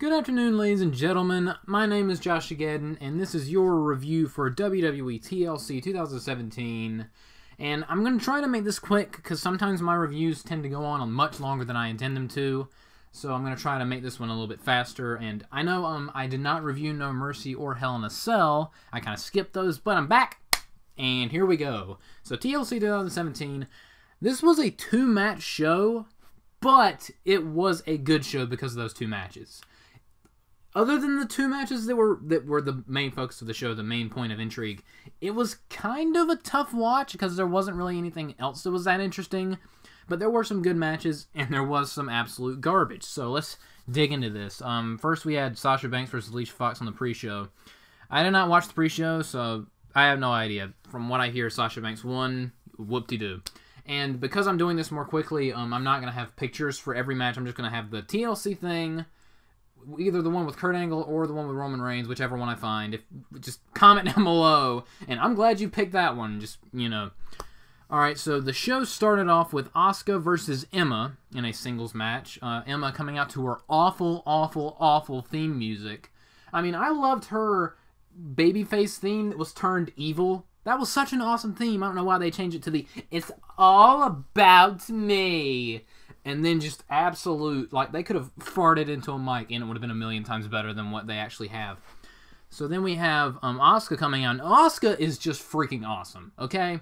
Good afternoon, ladies and gentlemen. My name is JoshAgeddon, and this is your review for WWE TLC 2017. And I'm going to try to make this quick, because sometimes my reviews tend to go on much longer than I intend them to. So I'm going to try to make this one a little bit faster. And I know I did not review No Mercy or Hell in a Cell. I kind of skipped those, but I'm back. And here we go. So TLC 2017. This was a two-match show, but it was a good show because of those two matches. Other than the two matches that were the main focus of the show, the main point of intrigue, it was kind of a tough watch because there wasn't really anything else that was that interesting. But there were some good matches, and there was some absolute garbage. So let's dig into this. First, we had Sasha Banks versus Alicia Fox on the pre-show. I did not watch the pre-show, so I have no idea. From what I hear, Sasha Banks won. Whoop-de-doo. And because I'm doing this more quickly, I'm not going to have pictures for every match. I'm just going to have the TLC thing, either the one with Kurt Angle or the one with Roman Reigns, whichever one I find. Just comment down below. And I'm glad you picked that one, just, you know. Alright, so the show started off with Asuka versus Emma in a singles match. Emma coming out to her awful, awful, awful theme music. I mean, I loved her babyface theme that was turned evil. That was such an awesome theme. I don't know why they changed it to the "It's all about me." And then just absolute, like, they could have farted into a mic and it would have been a million times better than what they actually have. So then we have Asuka coming out. And Asuka is just freaking awesome, okay?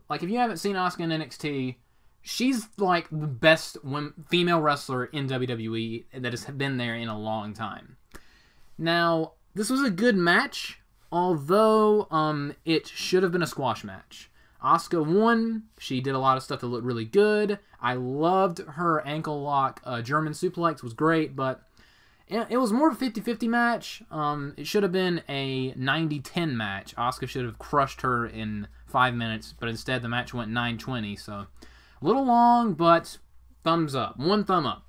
Like, if you haven't seen Asuka in NXT, she's, like, the best female wrestler in WWE that has been there in a long time. Now, this was a good match, although it should have been a squash match. Asuka won. She did a lot of stuff that looked really good. I loved her ankle lock. German suplex was great, but it was more of a 50-50 match. It should have been a 90-10 match. Asuka should have crushed her in 5 minutes, but instead the match went 9:20, so a little long, but thumbs up. One thumb up.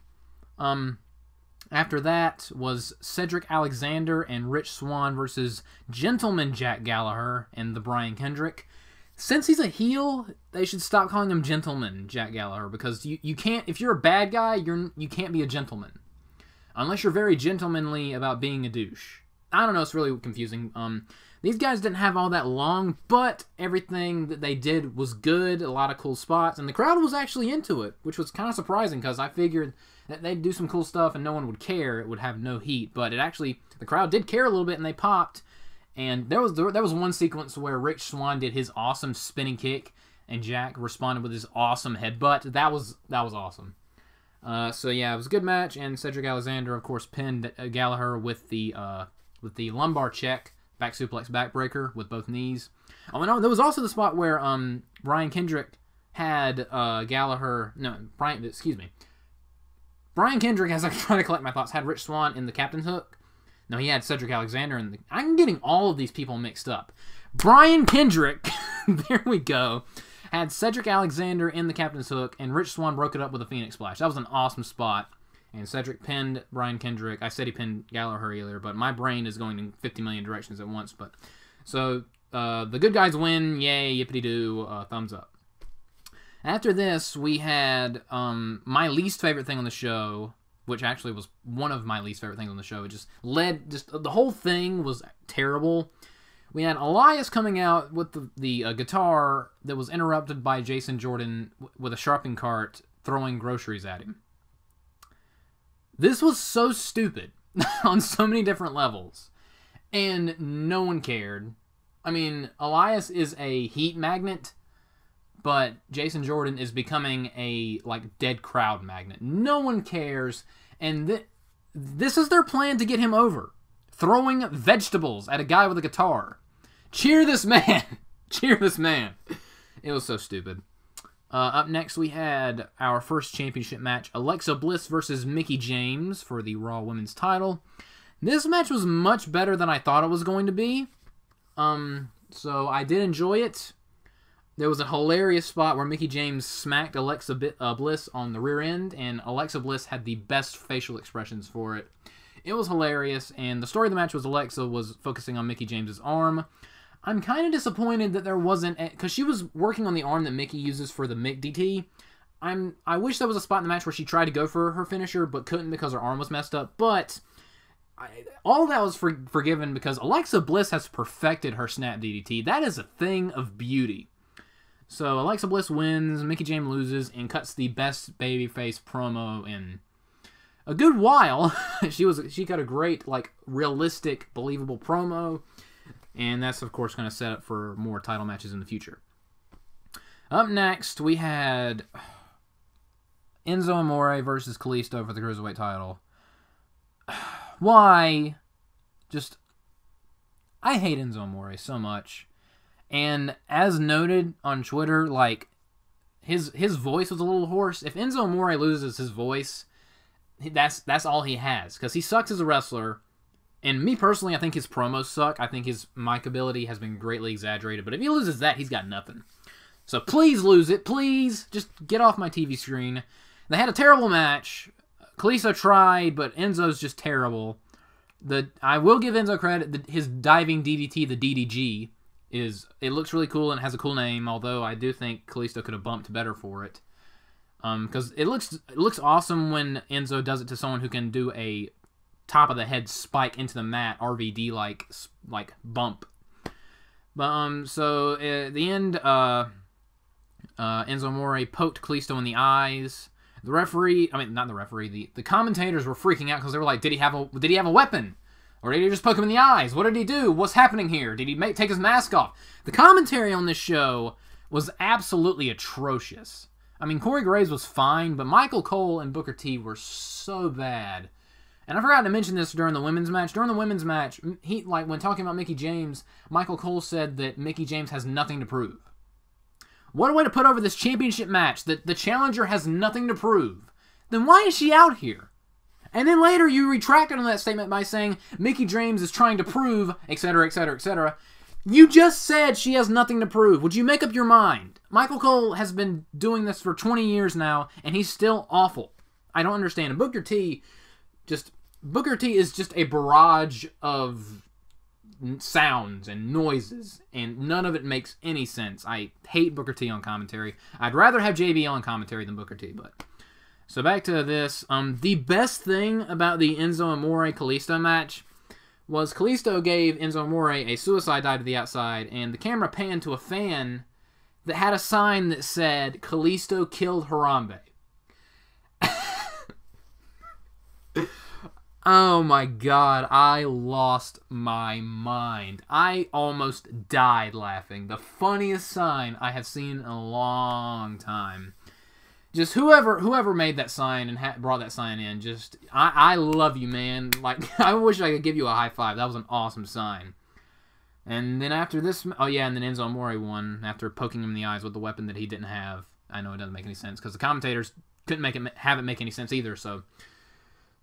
After that was Cedric Alexander and Rich Swann versus Gentleman Jack Gallagher and the Brian Kendrick. Since he's a heel, they should stop calling him Gentleman Jack Gallagher, because you can't, if you're a bad guy, you can't be a gentleman. Unless you're very gentlemanly about being a douche. I don't know, it's really confusing. These guys didn't have all that long, but everything that they did was good, a lot of cool spots, and the crowd was actually into it, which was kind of surprising, because I figured that they'd do some cool stuff and no one would care, it would have no heat, but it actually, the crowd did care a little bit, and they popped. And there was one sequence where Rich Swann did his awesome spinning kick, and Jack responded with his awesome headbutt. That was awesome. So yeah, it was a good match, and Cedric Alexander, of course, pinned Gallagher with the lumbar check, back suplex, backbreaker with both knees. Oh, and there was also the spot where Brian Kendrick had Brian Kendrick, as I'm trying to collect my thoughts, had Rich Swann in the Captain's Hook. No, he had Cedric Alexander in the... I'm getting all of these people mixed up. Brian Kendrick, there we go, had Cedric Alexander in the Captain's Hook, and Rich Swann broke it up with a Phoenix Splash. That was an awesome spot. And Cedric pinned Brian Kendrick. I said he pinned Gallagher earlier, but my brain is going in 50 million directions at once. But so, the good guys win. Yay, yippity-doo, thumbs up. After this, we had my least favorite thing on the show, which actually was one of my least favorite things on the show. It just the whole thing was terrible. We had Elias coming out with the guitar that was interrupted by Jason Jordan with a shopping cart throwing groceries at him. This was so stupid on so many different levels, and no one cared. I mean, Elias is a heat magnet, but Jason Jordan is becoming a, like, dead crowd magnet. No one cares, and this is their plan to get him over. Throwing vegetables at a guy with a guitar. Cheer this man! Cheer this man! It was so stupid. Up next, we had our first championship match, Alexa Bliss versus Mickie James for the Raw Women's title. This match was much better than I thought it was going to be. So I did enjoy it. There was a hilarious spot where Mickie James smacked Alexa Bliss on the rear end, and Alexa Bliss had the best facial expressions for it. It was hilarious, and the story of the match was Alexa was focusing on Mickie James' arm. I'm kind of disappointed that there wasn't, because she was working on the arm that Mickie uses for the Mick DT. I wish there was a spot in the match where she tried to go for her finisher, but couldn't because her arm was messed up. But all that was forgiven because Alexa Bliss has perfected her snap DDT. That is a thing of beauty. So Alexa Bliss wins, Mickie James loses, and cuts the best babyface promo in a good while. She got a great, like, realistic, believable promo, and that's, of course, going to set up for more title matches in the future. Up next, we had Enzo Amore versus Kalisto for the Cruiserweight title. Why? Just, I hate Enzo Amore so much. And as noted on Twitter, like, his voice was a little hoarse. If Enzo Amore loses his voice, that's all he has. Because he sucks as a wrestler. And me personally, I think his promos suck. I think his mic ability has been greatly exaggerated. But if he loses that, he's got nothing. So please lose it. Please. Just get off my TV screen. They had a terrible match. Kalisto tried, but Enzo's just terrible. I will give Enzo credit. His diving DDT, the DDG, it looks really cool and has a cool name, although I do think Kalisto could have bumped better for it. Because it looks awesome when Enzo does it to someone who can do a top of the head spike into the mat, RVD like bump. But so at the end, Enzo Amore poked Kalisto in the eyes. The referee, I mean, not the referee, the commentators were freaking out because they were like, did he have a weapon? Or did he just poke him in the eyes? What did he do? What's happening here? Did he take his mask off? The commentary on this show was absolutely atrocious. I mean, Corey Graves was fine, but Michael Cole and Booker T were so bad. And I forgot to mention this during the women's match. During the women's match, when talking about Mickie James, Michael Cole said that Mickie James has nothing to prove. What a way to put over this championship match, that the challenger has nothing to prove. Then why is she out here? And then later you retracted on that statement by saying Mickie James is trying to prove, etc., etc., etc. You just said she has nothing to prove. Would you make up your mind? Michael Cole has been doing this for 20 years now, and he's still awful. I don't understand. And Booker T is just a barrage of sounds and noises, and none of it makes any sense. I hate Booker T on commentary. I'd rather have JB on commentary than Booker T, but... So back to this. The best thing about the Enzo Amore-Kalisto match was Kalisto gave Enzo Amore a suicide dive to the outside, and the camera panned to a fan that had a sign that said, Kalisto killed Harambe. Oh my god, I lost my mind. I almost died laughing. The funniest sign I have seen in a long time. Just whoever made that sign and brought that sign in, just, I love you, man. Like, I wish I could give you a high five. That was an awesome sign. And then after this, oh yeah, and then Enzo Amore won after poking him in the eyes with the weapon that he didn't have. I know it doesn't make any sense because the commentators couldn't have it make any sense either, so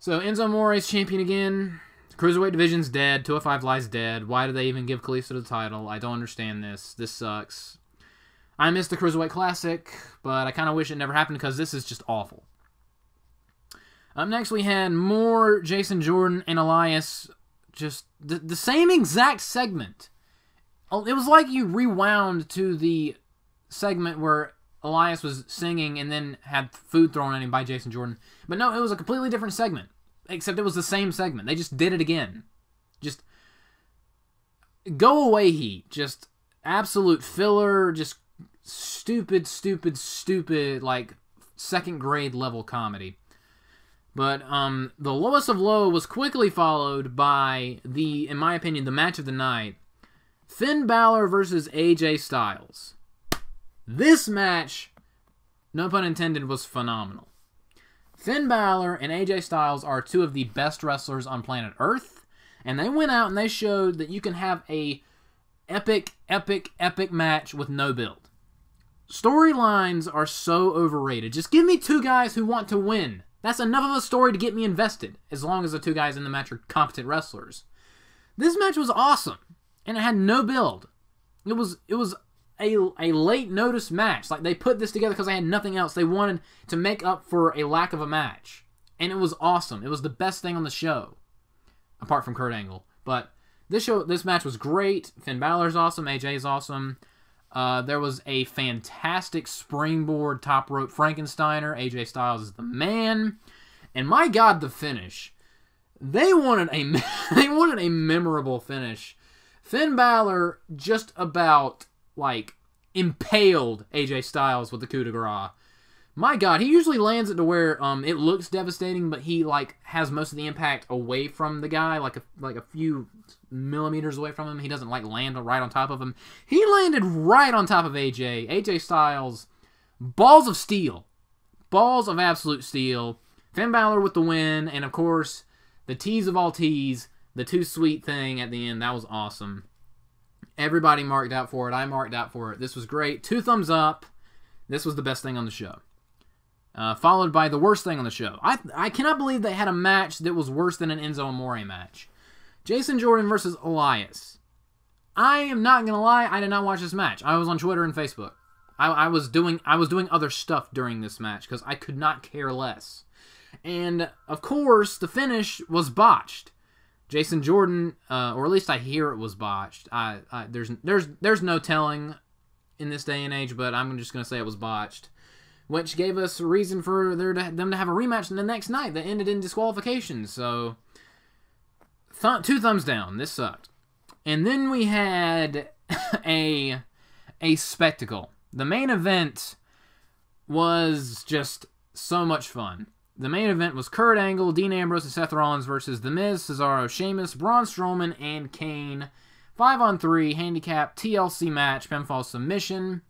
Enzo Amore is champion again. The Cruiserweight division's dead. 205 Live's dead. Why do they even give Kalisto the title? I don't understand this. This sucks. I missed the Cruiserweight Classic, but I kind of wish it never happened because this is just awful. Up next, we had more Jason Jordan and Elias. Just the same exact segment. It was like you rewound to the segment where Elias was singing and then had food thrown at him by Jason Jordan. But no, it was a completely different segment. Except it was the same segment. They just did it again. Just go away, Heat. Just absolute filler. Just stupid, like second grade level comedy. But the lowest of low was quickly followed by in my opinion, the match of the night. Finn Balor versus AJ Styles. This match, no pun intended, was phenomenal. Finn Balor and AJ Styles are two of the best wrestlers on planet Earth, and they went out and they showed that you can have a epic match with no build. Storylines are so overrated. Just give me two guys who want to win. That's enough of a story to get me invested, as long as the two guys in the match are competent wrestlers. This match was awesome, and it had no build. It was a late notice match. Like, they put this together because they had nothing else. They wanted to make up for a lack of a match. And it was awesome. It was the best thing on the show. Apart from Kurt Angle. But this match was great. Finn Balor's awesome. AJ's awesome. There was a fantastic springboard top rope Frankensteiner. AJ Styles is the man. And my god, the finish. they wanted a memorable finish. Finn Balor just about, like, impaled AJ Styles with the coup de grace. My God, he usually lands it to where it looks devastating, but he, like, has most of the impact away from the guy, like a few millimeters away from him. He doesn't, like, land right on top of him. He landed right on top of AJ. AJ Styles, balls of steel. Balls of absolute steel. Finn Balor with the win, and, of course, the tease of all tease, the Too Sweet thing at the end. That was awesome. Everybody marked out for it. I marked out for it. This was great. 2 thumbs up. This was the best thing on the show. Followed by the worst thing on the show. I cannot believe they had a match that was worse than an Enzo Amore match. Jason Jordan versus Elias. I am not going to lie, I did not watch this match. I was on Twitter and Facebook. I was doing other stuff during this match because I could not care less. And, of course, the finish was botched. Jason Jordan, or at least I hear it was botched. There's no telling in this day and age, but I'm just going to say it was botched, which gave us a reason for them to have a rematch the next night that ended in disqualification. So, 2 thumbs down. This sucked. And then we had a spectacle. The main event was just so much fun. The main event was Kurt Angle, Dean Ambrose, and Seth Rollins versus The Miz, Cesaro, Sheamus, Braun Strowman, and Kane. 5-on-3 handicap TLC match, pinfall submission.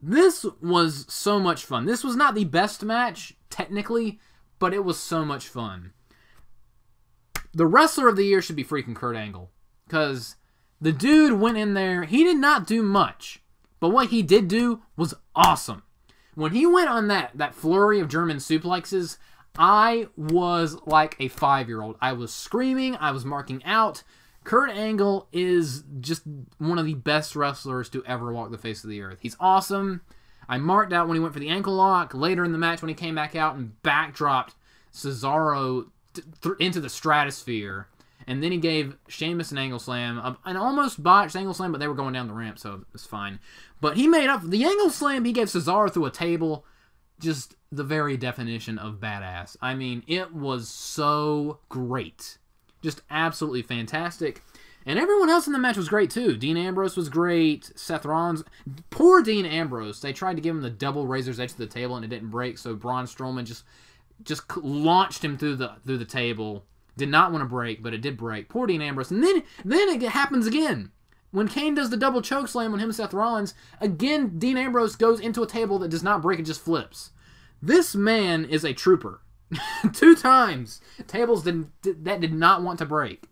This was so much fun. This was not the best match, technically, but it was so much fun. The wrestler of the year should be freaking Kurt Angle, because the dude went in there, he did not do much, but what he did do was awesome. When he went on that flurry of German suplexes, I was like a 5-year-old. I was screaming. I was marking out. Kurt Angle is just one of the best wrestlers to ever walk the face of the earth. He's awesome. I marked out when he went for the ankle lock. Later in the match when he came back out and backdropped Cesaro into the stratosphere. And then he gave Sheamus an angle slam, an almost botched angle slam, but they were going down the ramp, so it's fine. But he made up the angle slam he gave Cesaro through a table, just the very definition of badass. I mean, it was so great. Just absolutely fantastic. And everyone else in the match was great, too. Dean Ambrose was great. Seth Rollins. Poor Dean Ambrose. They tried to give him the double razor's edge to the table, and it didn't break, so Braun Strowman just launched him through the table. Did not want to break, but it did break. Poor Dean Ambrose. And then it happens again. When Kane does the double choke slam on him and Seth Rollins, again, Dean Ambrose goes into a table that does not break, it just flips. This man is a trooper. 2 times. Tables that did not want to break.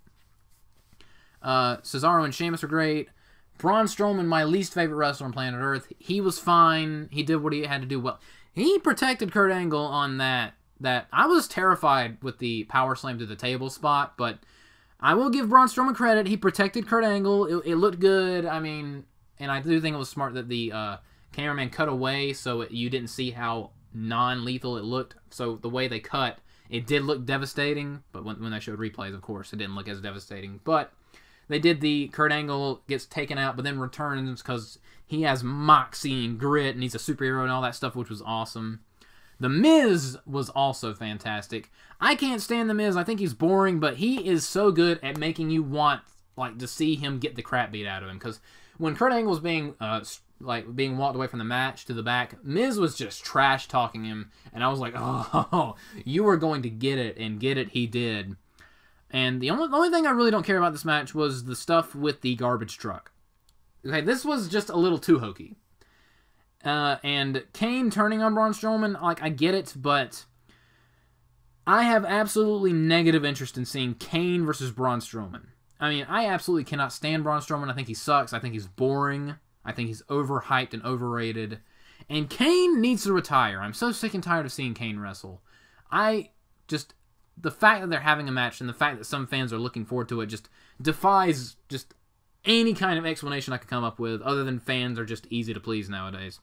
Cesaro and Sheamus were great. Braun Strowman, my least favorite wrestler on planet Earth. He was fine. He did what he had to do well. He protected Kurt Angle on that I was terrified with the power slam to the table spot, but I will give Braun Strowman credit. He protected Kurt Angle. It looked good. I mean, and I do think it was smart that the cameraman cut away so you didn't see how non-lethal it looked. So the way they cut, it did look devastating, but when they showed replays, of course, it didn't look as devastating. But they did the Kurt Angle gets taken out, but then returns because he has moxie and grit, and he's a superhero and all that stuff, which was awesome. The Miz was also fantastic. I can't stand The Miz. I think he's boring, but he is so good at making you want to see him get the crap beat out of him. Because when Kurt Angle was being walked away from the match to the back, Miz was just trash talking him, and I was like, oh, you are going to get it, and get it he did. And the only thing I really don't care about this match was the stuff with the garbage truck. Okay, this was just a little too hokey. And Kane turning on Braun Strowman, I get it, but I have absolutely negative interest in seeing Kane versus Braun Strowman. I mean, I absolutely cannot stand Braun Strowman. I think he sucks. I think he's boring. I think he's overhyped and overrated. And Kane needs to retire. I'm so sick and tired of seeing Kane wrestle. The fact that they're having a match and the fact that some fans are looking forward to it just defies any kind of explanation I could come up with, other than fans are just easy to please nowadays.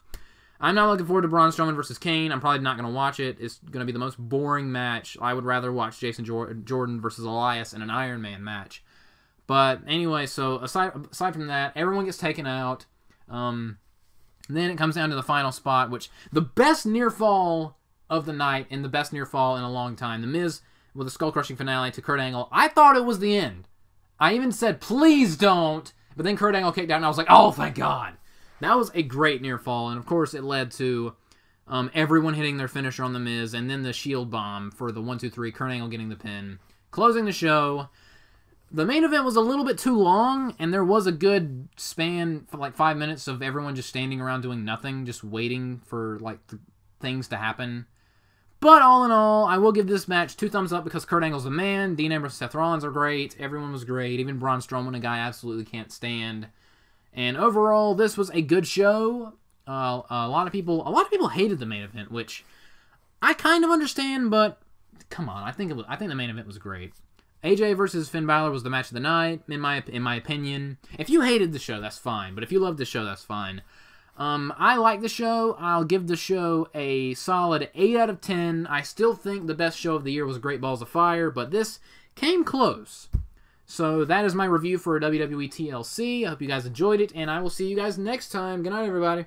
I'm not looking forward to Braun Strowman versus Kane. I'm probably not going to watch it. It's going to be the most boring match. I would rather watch Jason Jordan versus Elias in an Iron Man match. But anyway, so aside from that, everyone gets taken out. Then it comes down to the final spot, which the best near fall of the night and the best near fall in a long time. The Miz with a skull-crushing finale to Kurt Angle. I thought it was the end. I even said, please don't. But then Kurt Angle kicked out, and I was like, oh, thank God. That was a great near fall, and of course it led to everyone hitting their finisher on The Miz, and then the Shield Bomb for the 1-2-3, Kurt Angle getting the pin. Closing the show. The main event was a little bit too long, and there was a good span for like 5 minutes of everyone just standing around doing nothing, just waiting for like things to happen. But all in all, I will give this match 2 thumbs up because Kurt Angle's the man. Dean Ambrose and Seth Rollins are great. Everyone was great. Even Braun Strowman, a guy I absolutely can't stand. And overall, this was a good show. A lot of people hated the main event, which I kind of understand. But come on, I think the main event was great. AJ versus Finn Balor was the match of the night, in my opinion. If you hated the show, that's fine. But if you loved the show, that's fine. I like the show. I'll give the show a solid 8 out of 10. I still think the best show of the year was Great Balls of Fire, but this came close. So that is my review for WWE TLC. I hope you guys enjoyed it, and I will see you guys next time. Good night, everybody.